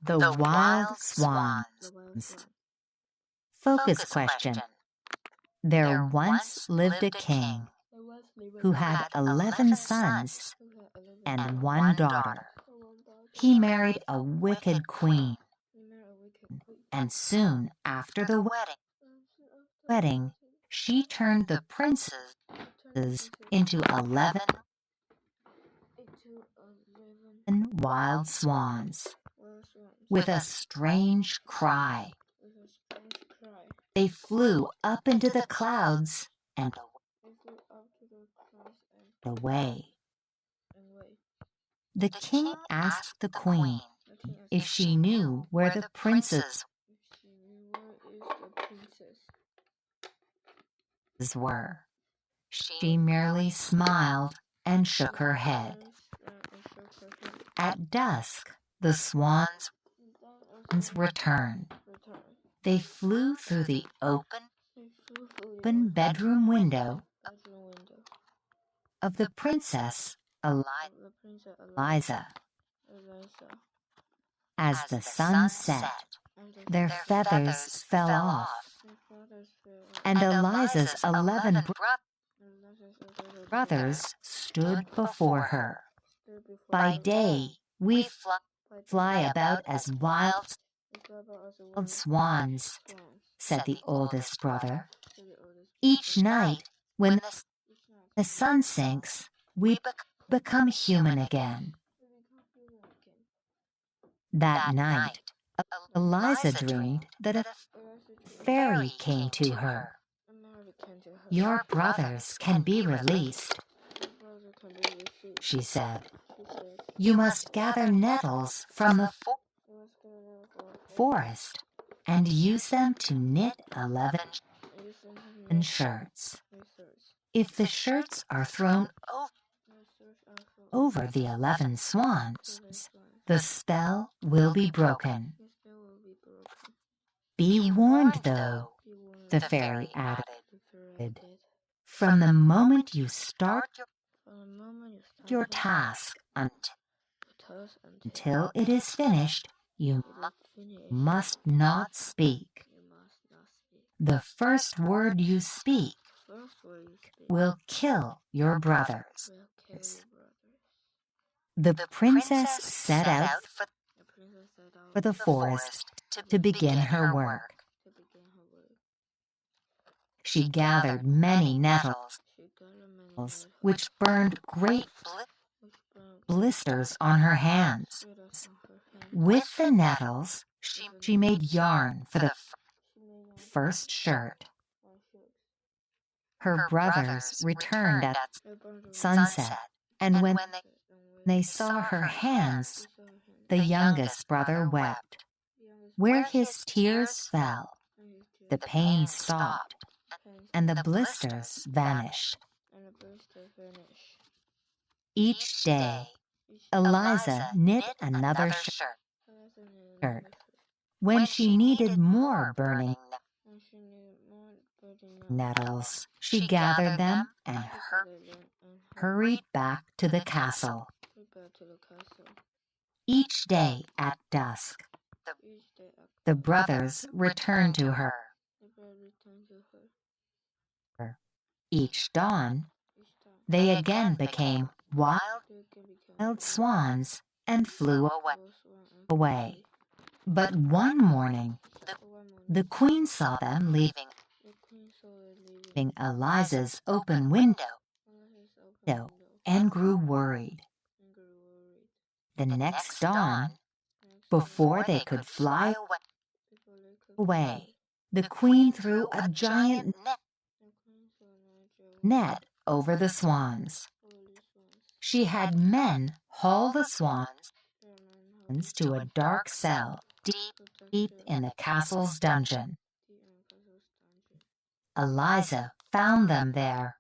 The Wild Swans. Focus question. There once lived a king who had 11 sons and one daughter. He married a wicked queen, and soon after the wedding, she turned the princes into 11 wild swans. With a strange cry, they flew up into the clouds and away. The king asked the queen if she knew where the princes were. She merely smiled and shook her head. At dusk, the swans returned. They flew through the open bedroom window of the princess Eliza. As the sun set, their feathers fell off, and Eliza's 11 brothers stood before her. By day, we fly about as wild swans, said the oldest brother. Each night, when the sun sinks, we become human again. That night, Eliza dreamed that a fairy came to her. Your brothers can be released, she said. You must gather nettles from the forest and use them to knit 11 shirts. If the shirts are thrown over the 11 swans, the spell will be broken. Be warned, though, the fairy added. From the moment you start your task until it is finished, you must not speak. The first word you speak will kill your brothers. The princess set out for the forest to begin her work. She gathered many nettles, which burned great blisters on her hands. With the nettles, she made yarn for the first shirt. Her brothers returned at sunset, and when they saw her hands, the youngest brother wept. Where his tears fell, the pain stopped, and the blisters vanished. Each day, Eliza knit another shirt. When she needed more burning nettles, she gathered them and hurried back to the castle. Each day at dusk, the brothers returned to her. Each dawn, they again became wild swans and flew away. But one morning, the queen saw them leaving Eliza's open window and grew worried. The next dawn, before they could fly away, the queen threw a giant net over the swans. She had men haul the swans to a dark cell deep in the castle's dungeon. Eliza found them there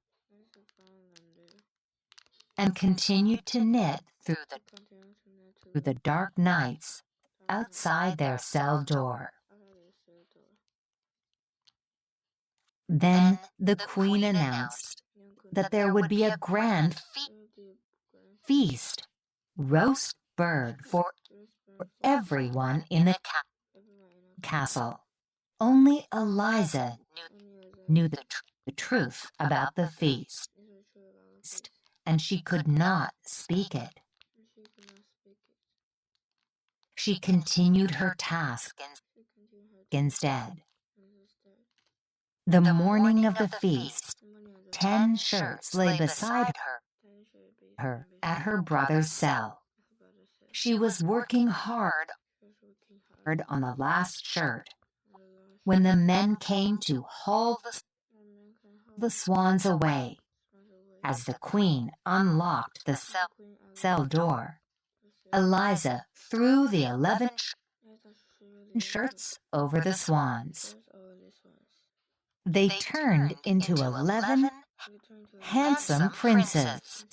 and continued to knit through the dark nights outside their cell door. Then the queen announced that there would be a grand feast, roast bird for everyone in the castle. Only Eliza knew the truth about the feast, and she could not speak it. She continued her task instead. The morning of the feast, 10 shirts lay beside her at her brother's cell. She was working hard on the last shirt when the men came to haul the swans away. As the queen unlocked the cell door, Eliza threw the 11 shirts over the swans. They turned into 11 handsome princes,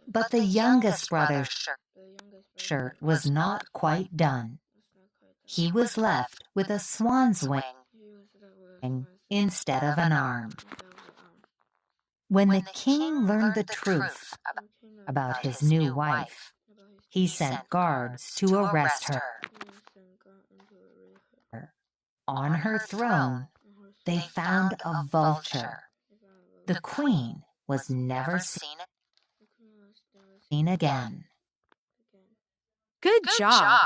but the youngest brother's shirt was not quite done. He was left with a swan's wing instead of an arm. When the king learned the truth about his new wife, he sent guards to arrest her. On her throne, they found a vulture. The queen was never seen again. Good job!